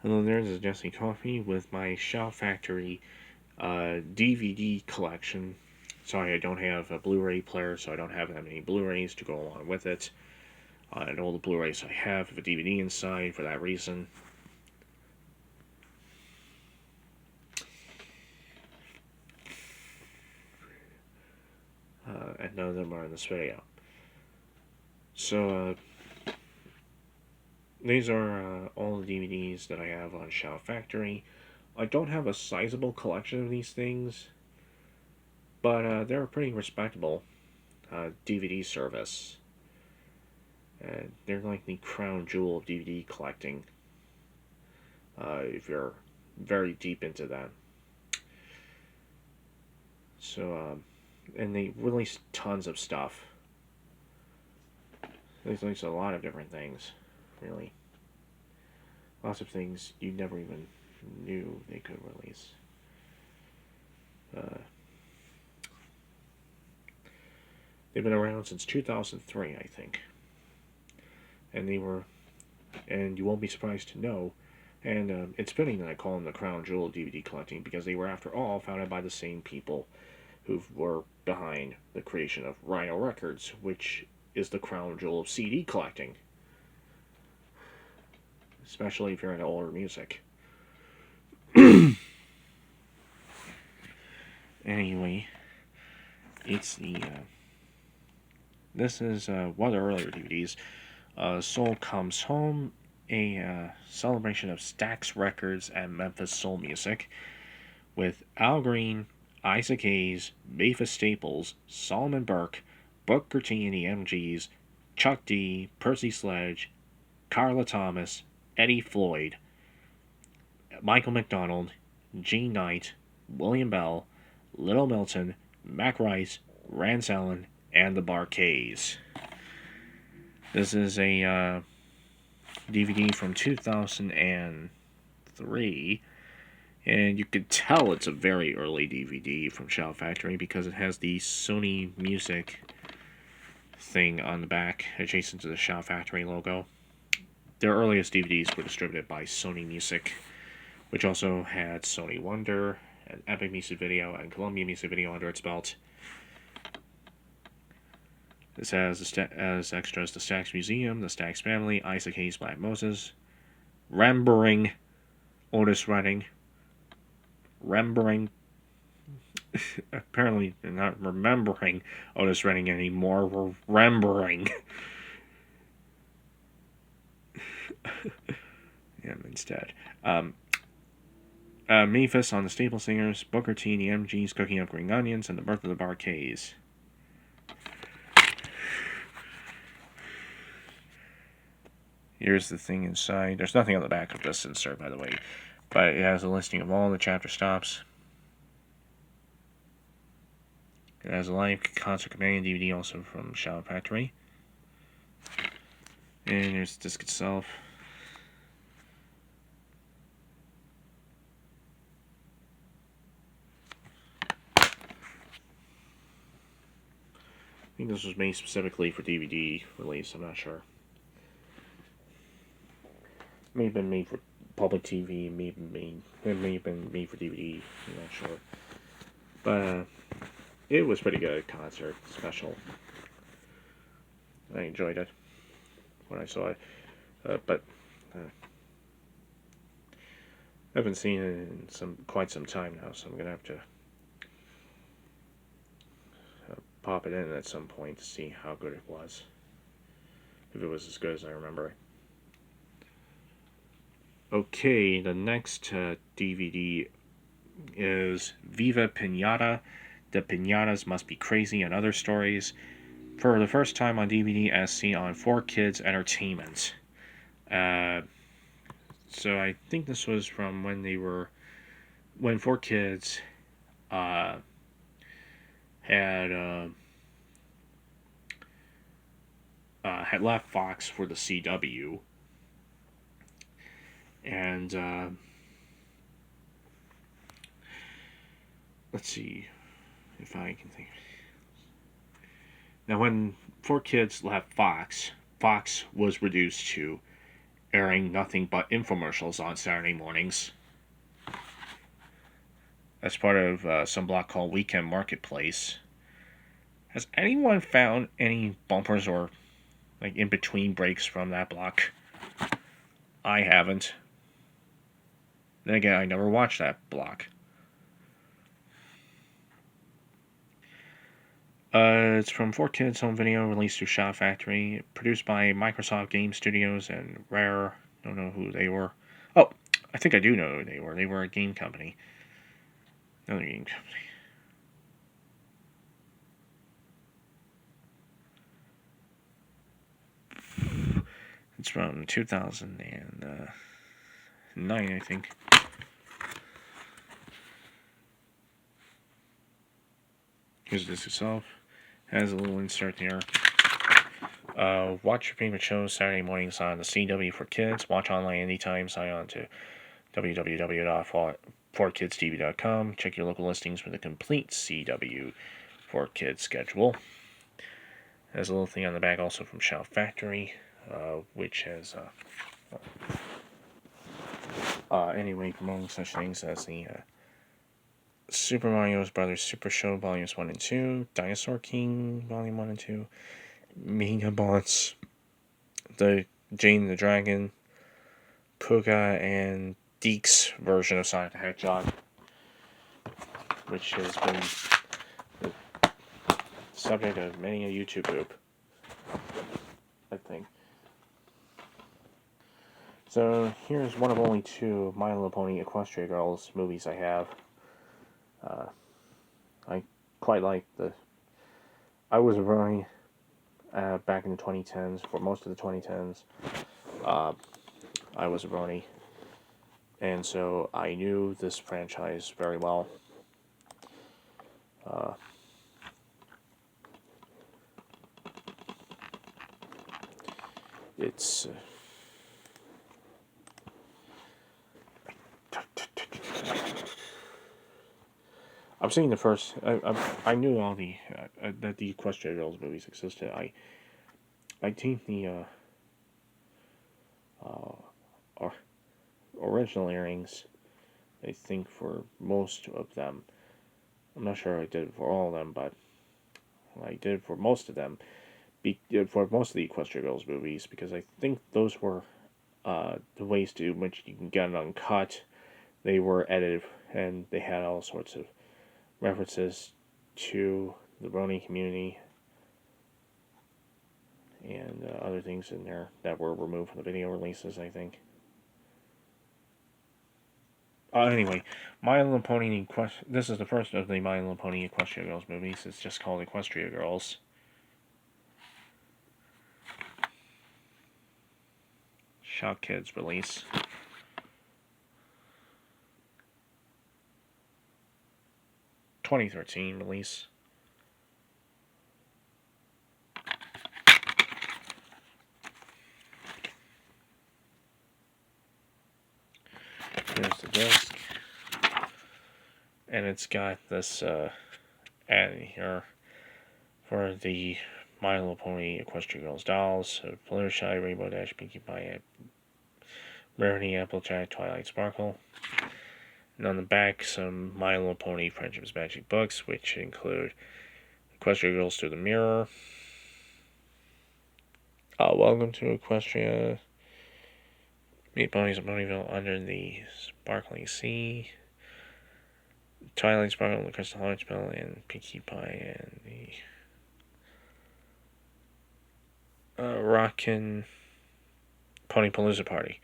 Hello there, this is Jesse Coffee with my Shout Factory DVD collection. Sorry, I don't have a Blu-ray player, so I don't have that many Blu-rays to go along with it. And all the Blu-rays I have a DVD inside for that reason. And none of them are in this video. So, these are all the DVDs that I have on Shout Factory. I don't have a sizable collection of these things, but they're a pretty respectable DVD service. They're like the crown jewel of DVD collecting. If you're very deep into that. So, and they release tons of stuff. They release a lot of different things, really. Lots of things you never even knew they could release. They've been around since 2003, I think. And you won't be surprised to know, and it's fitting that I call them the crown jewel of DVD collecting because they were, after all, founded by the same people who were behind the creation of Rhino Records, which is the crown jewel of CD collecting, especially if you're into older music. Anyway, it's this is one of the earlier DVDs. Soul Comes Home, a celebration of Stax Records and Memphis soul music, with Al Green, Isaac Hayes, Mavis Staples, Solomon Burke, Booker T and the MGs, Chuck D, Percy Sledge, Carla Thomas, Eddie Floyd, Michael McDonald, Gene Knight, William Bell, Little Milton, Mac Rice, Rance Allen, and the Bar-Kays. This is a DVD from 2003, and you could tell it's a very early DVD from Shout Factory because it has the Sony Music thing on the back adjacent to the Shout Factory logo. Their earliest DVDs were distributed by Sony Music, which also had Sony Wonder, and Epic Music Video, and Columbia Music Video under its belt. This has as extras the Stax Museum, the Stax Family, Isaac Hayes, Black Moses, Remembering Otis Redding, apparently they're not remembering Otis Redding anymore, we're remembering. Instead. Memphis on the Staple Singers, Booker T and the MGs, Cooking Up Green Onions, and the Birth of the Bar-Kays. Here's the thing inside. There's nothing on the back of this insert, by the way, but it has a listing of all the chapter stops. It has a live concert companion DVD also from Shout Factory. And here's the disc itself. I think this was made specifically for DVD release, I'm not sure. It may have been made for public TV, it may have been made for DVD, I'm not sure. But it was pretty good concert, special. I enjoyed it when I saw it. But I haven't seen it in quite some time now, so I'm going to have to pop it in at some point to see how good it was. If it was as good as I remember it. Okay, the next DVD is Viva Pinata, The Pinatas Must Be Crazy, and Other Stories, for the first time on DVD as seen on 4Kids Entertainment. So I think this was from when 4Kids had left Fox for the CW, and let's see if I can think. Now, when 4Kids left Fox, Fox was reduced to airing nothing but infomercials on Saturday mornings. As part of some block called Weekend Marketplace. Has anyone found any bumpers or like in between breaks from that block? I haven't. Then again, I never watched that block. It's from 4Kids Home Video, released through Shout Factory, produced by Microsoft Game Studios and Rare. Don't know who they were. Oh, I think I do know who they were. They were a game company. Another game company. It's from 2009, I think. Here's the disc itself. Has a little insert there. Watch your favorite shows Saturday mornings on the CW for Kids. Watch online anytime. Sign on to www.4kidstv.com. Check your local listings for the complete CW for Kids schedule. There's a little thing on the back also from Shout Factory, which has anyway promoting such things as the Super Mario Brothers Super Show Volumes 1 and 2, Dinosaur King Volume 1 and 2, Megabots, the Jane the Dragon, Puka, and Deke's version of Sonic the Hedgehog, which has been the subject of many a YouTube group, I think. So here's one of only two My Little Pony Equestrian Girls movies I have. I quite like the... I was running back in the 2010s, for most of the 2010s. I was a Brony, and so I knew this franchise very well. It's I've seen the first. I knew all the that the Equestrian Girls movies existed. I think the original airings, I think for most of them. I'm not sure I did it for all of them, but I did for most of them. For most of the Equestrian Girls movies, because I think those were the ways to which you can get it uncut. They were edited, and they had all sorts of references to the Brony community and other things in there that were removed from the video releases, I think. Anyway, My Little Pony this is the first of the My Little Pony Equestrian Girls movies. It's just called Equestria Girls. Shout Kids release. (2013) release. Here's the disc, and it's got this ad in here for the My Little Pony Equestrian Girls dolls: Fluttershy, Rainbow Dash, Pinkie Pie, Rarity, Applejack, Twilight Sparkle. And on the back, some My Little Pony Friendship's Magic books, which include Equestrian Girls Through the Mirror, Welcome to Equestria, Meet Ponies of Ponyville Under the Sparkling Sea, Twilight Sparkle, the Crystal Heart Spell, and Pinkie Pie, and the Rockin' Pony Palooza Party.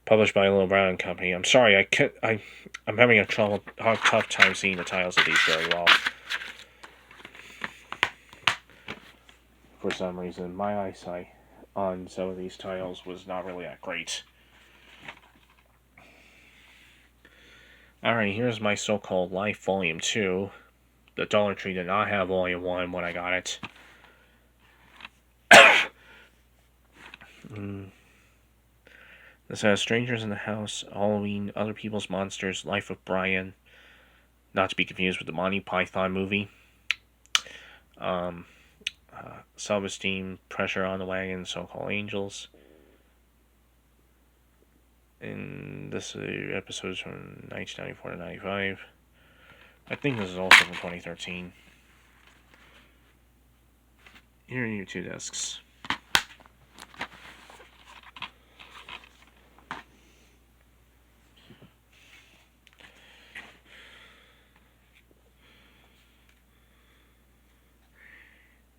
Published by Little Brown Company. I'm sorry, I'm having a tough time seeing the titles of these very well. For some reason, my eyesight on some of these titles was not really that great. Alright, here's my so-called Life Volume 2. The Dollar Tree did not have Volume 1 when I got it. This has Strangers in the House, Halloween, Other People's Monsters, Life of Brian, not to be confused with the Monty Python movie, Self-Esteem, Pressure on the Wagon, So-Called Angels, And this episode's from 1994 to 95. I think this is also from 2013. Here are your 2 discs.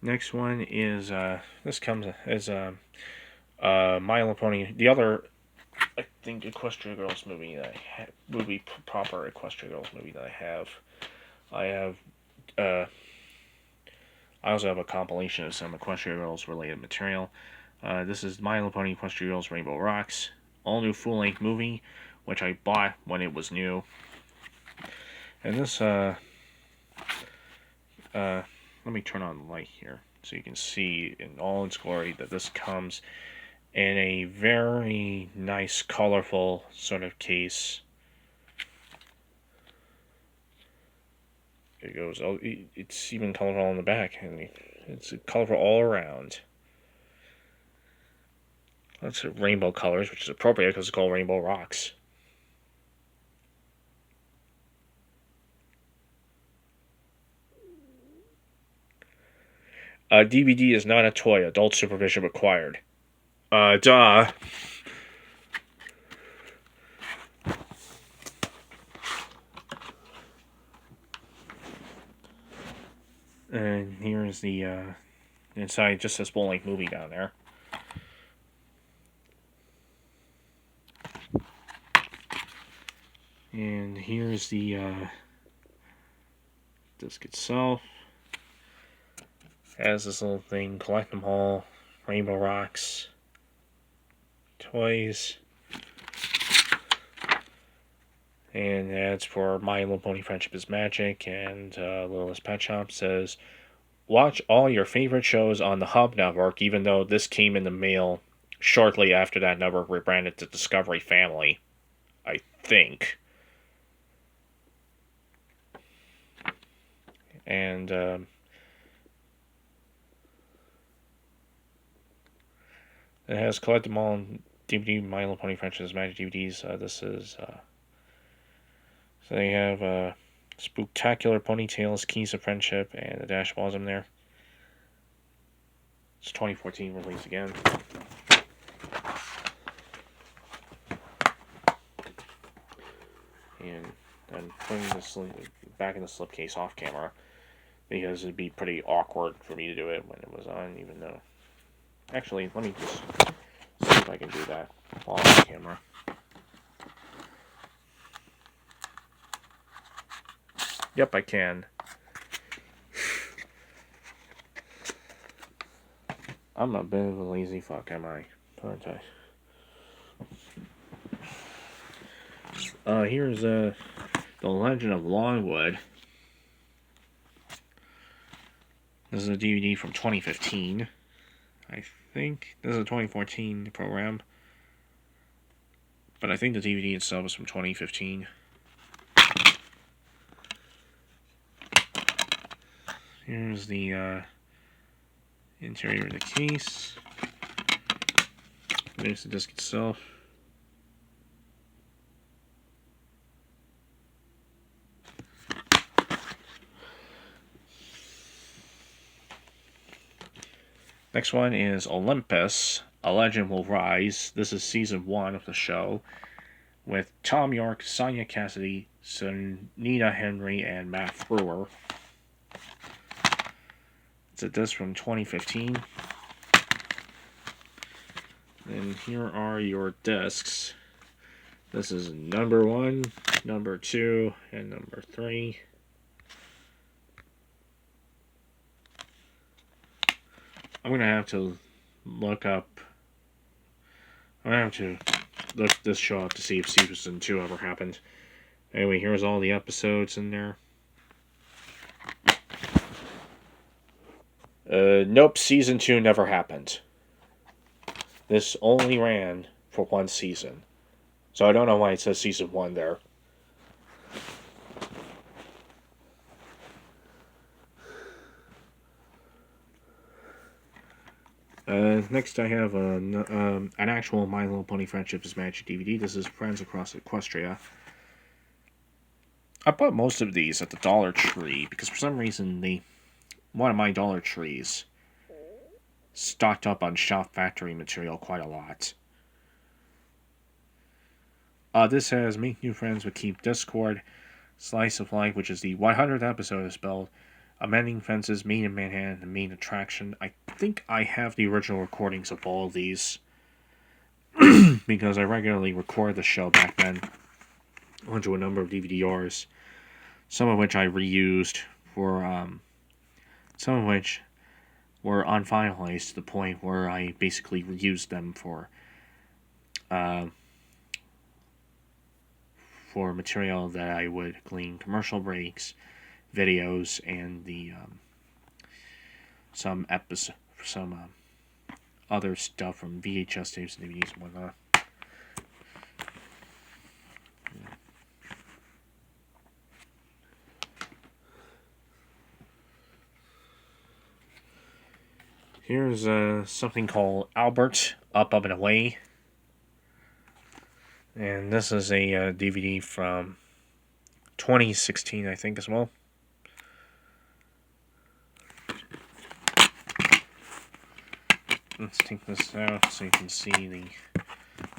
Next one is this comes as My Little Pony. The other, I think, Equestrian Girls movie that proper Equestrian Girls movie that I have. I also have a compilation of some Equestrian Girls related material. This is My Little Pony Equestrian Girls Rainbow Rocks, all new full length movie, which I bought when it was new. And this let me turn on the light here so you can see in all its glory that this comes in a very nice, colorful sort of case. It goes. Oh, it's even colorful on the back, and it's colorful all around. That's rainbow colors, which is appropriate because it's called Rainbow Rocks. DVD is not a toy. Adult supervision required. Duh. And here's the inside, just this full-length movie down there. And here's the disc itself. Has this little thing, collect them all, Rainbow Rocks, toys, and ads for My Little Pony Friendship is Magic, and Littlest Pet Shop says, watch all your favorite shows on the Hub Network, even though this came in the mail shortly after that network rebranded to Discovery Family, I think. And it has collect them all on DVD, My Little Pony Friendship is Magic DVDs. This is so they have Spooktacular Ponytails, Keys of Friendship, and the Dash Blossom there. It's 2014 release again. And I'm putting this back in the slipcase off camera because it'd be pretty awkward for me to do it when it was on, even though... Actually, let me just see if I can do that while on camera. Yep, I can. I'm a bit of a lazy fuck, am I? Aren't I? Here's the Legend of Longwood. This is a DVD from 2015. I think this is a 2014 program, but I think the DVD itself is from 2015. Here's the interior of the case. There's the disc itself. Next one is Olympus, A Legend Will Rise. This is season 1 of the show with Tom York, Sonia Cassidy, Sunita Henry, and Matt Brewer. It's a disc from 2015. And here are your discs. This is number 1, number 2, and number 3. I'm going to have to look this show up to see if season 2 ever happened. Anyway, here's all the episodes in there. Nope, season 2 never happened. This only ran for 1 season. So I don't know why it says season 1 there. Next, I have an actual My Little Pony Friendship is Magic DVD. This is Friends Across Equestria. I bought most of these at the Dollar Tree because for some reason one of my Dollar Trees stocked up on Shop Factory material quite a lot. This has Make New Friends with Keep Discord, Slice of Life, which is the 100th episode of Spelled, Amending Fences, Main in Manhattan, and Main Attraction. I think I have the original recordings of all of these because I regularly recorded the show back then onto a number of DVD-Rs, some of which I reused for, some of which were unfinalized to the point where I basically reused them for material that I would glean commercial breaks, videos, and some other stuff from VHS tapes and DVDs and whatnot. Here's something called Albert, Up, Up, and Away. And this is a DVD from 2016, I think, as well. Let's take this out so you can see the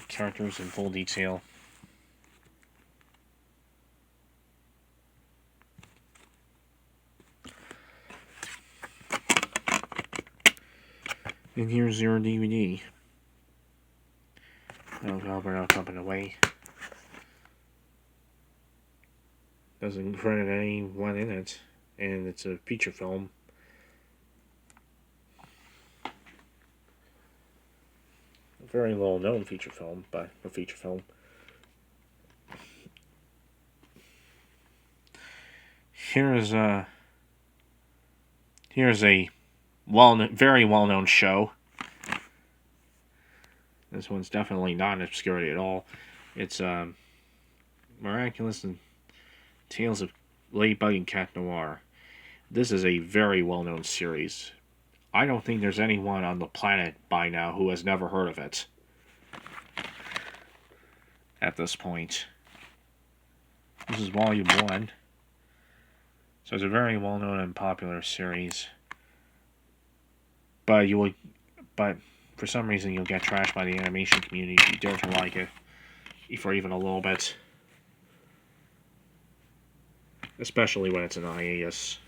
characters in full detail. And here's your DVD. Albert, Up, and Away. Doesn't credit anyone in it, and it's a feature film. A very well-known feature film, but a feature film. Here's a very well-known show. This one's definitely not an obscurity at all. It's Miraculous and Tales of Ladybug and Cat Noir. This is a very well-known series. I don't think there's anyone on the planet by now who has never heard of it at this point. This is Volume 1. So it's a very well-known and popular series. But for some reason you'll get trashed by the animation community if you dare to like it for even a little bit. Especially when it's an hiatus.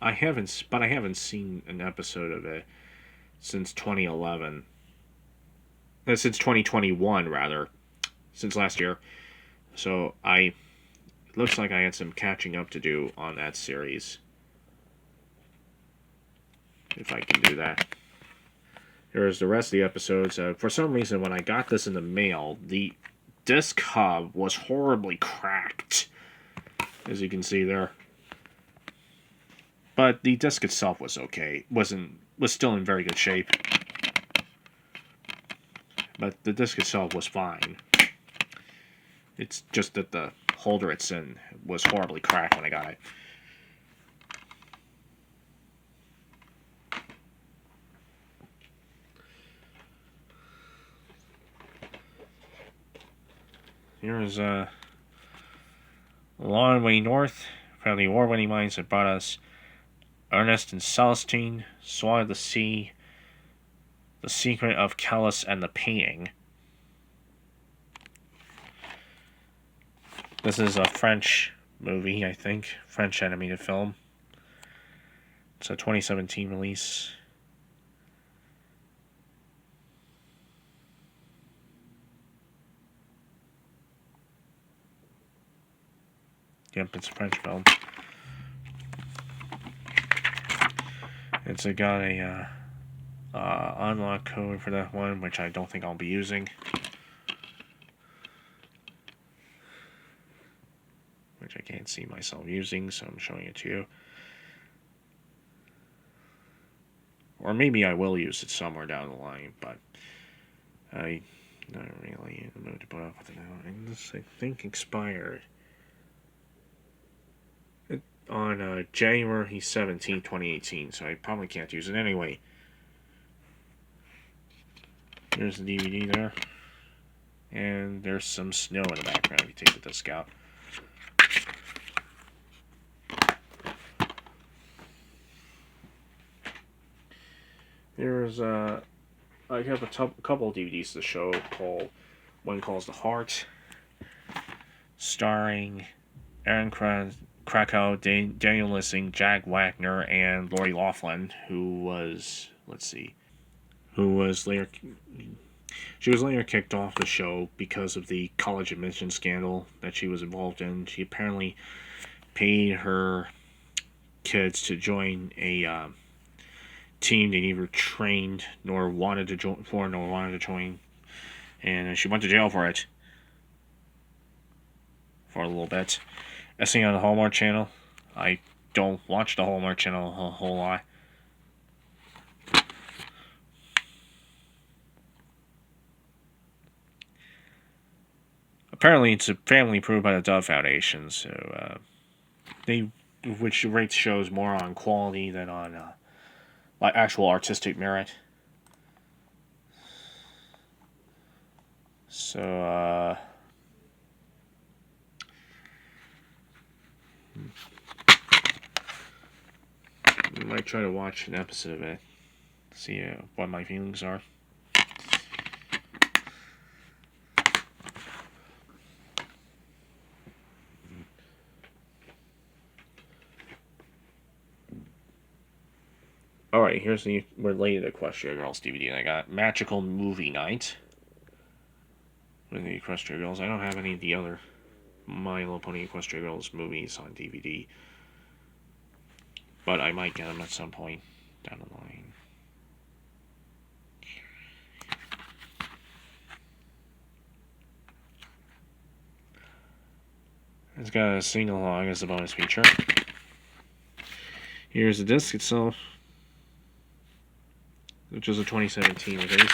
I haven't seen an episode of it since 2011. Since 2021, rather. Since last year. So it looks like I had some catching up to do on that series. If I can do that. Here's the rest of the episodes. For some reason, when I got this in the mail, the disc hub was horribly cracked. As you can see there. But the disc itself was okay. Was still in very good shape. But the disc itself was fine. It's just that the holder it's in was horribly cracked when I got it. Here's a Long Way North from the award-winning minds that brought us Ernest and Celestine, Swan of the Sea, The Secret of Callus and the Painting. This is a French movie, I think. French animated film. It's a 2017 release. Yep, it's a French film. It's got a unlock code for that one, which I don't think I'll be using. Which I can't see myself using, so I'm showing it to you. Or maybe I will use it somewhere down the line, but I'm not really in the mood to put up with it now. And this, I think, expired. on January 17, 2018, so I probably can't use it anyway. There's the DVD there. And there's some snow in the background if you take the disc out. There's I have a couple of DVDs to show. One calls The Heart, starring Aaron Krakow, Daniel Lissing, Jack Wagner, and Lori Loughlin, who was later. She was later kicked off the show because of the college admission scandal that she was involved in. She apparently paid her kids to join a team they neither trained nor wanted to join, and she went to jail for it for a little bit. As seen on the Hallmark Channel. I don't watch the Hallmark Channel a whole lot. Apparently, it's a family approved by the Dove Foundation, so which rates shows more on quality than on like actual artistic merit. So I might try to watch an episode of it, see what my feelings are. Alright, here's the related Equestrian Girls DVD. I got Magical Movie Night with the Equestrian Girls. I don't have any of the other My Little Pony Equestrian Girls movies on DVD, but I might get them at some point down the line. It's got a sing-along as a bonus feature. Here's the disc itself, which is a 2017 release.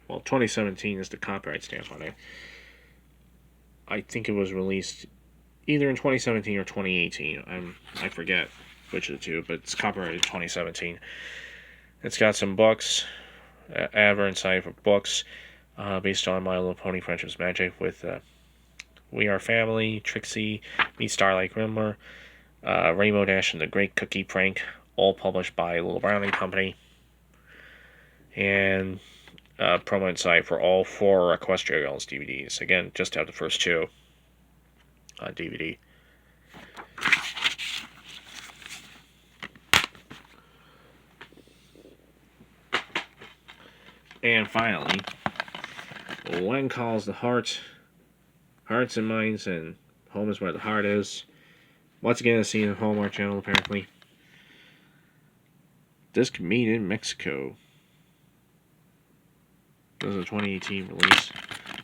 Well, 2017 is the copyright stamp on it. I think it was released either in 2017 or 2018. I forget which of the two, but it's copyrighted 2017. It's got some books, advert inside for books, based on My Little Pony Friendship's Magic with We Are Family, Trixie, Meet Starlight Grimmer, Rainbow Dash and the Great Cookie Prank, all published by Little Brown and Company. And promo inside for all 4 Equestrian Girls DVDs. Again, just have the first 2 on DVD. And finally, One Calls the Heart, Hearts and Minds, and Home is Where the Heart Is. Once again, it's seen on the Hallmark Channel, apparently. Disc made in Mexico. This is a 2018 release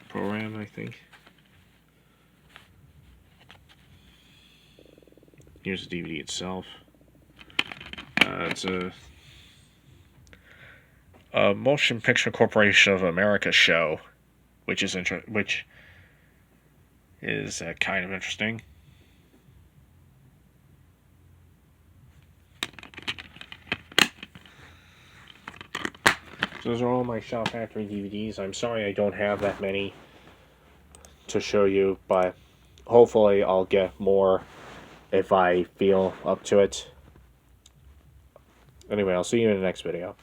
program, I think. Here's the DVD itself. It's a Motion Picture Corporation of America show, which is kind of interesting. So those are all my Shout Factory DVDs. I'm sorry I don't have that many to show you, but hopefully I'll get more if I feel up to it. Anyway, I'll see you in the next video.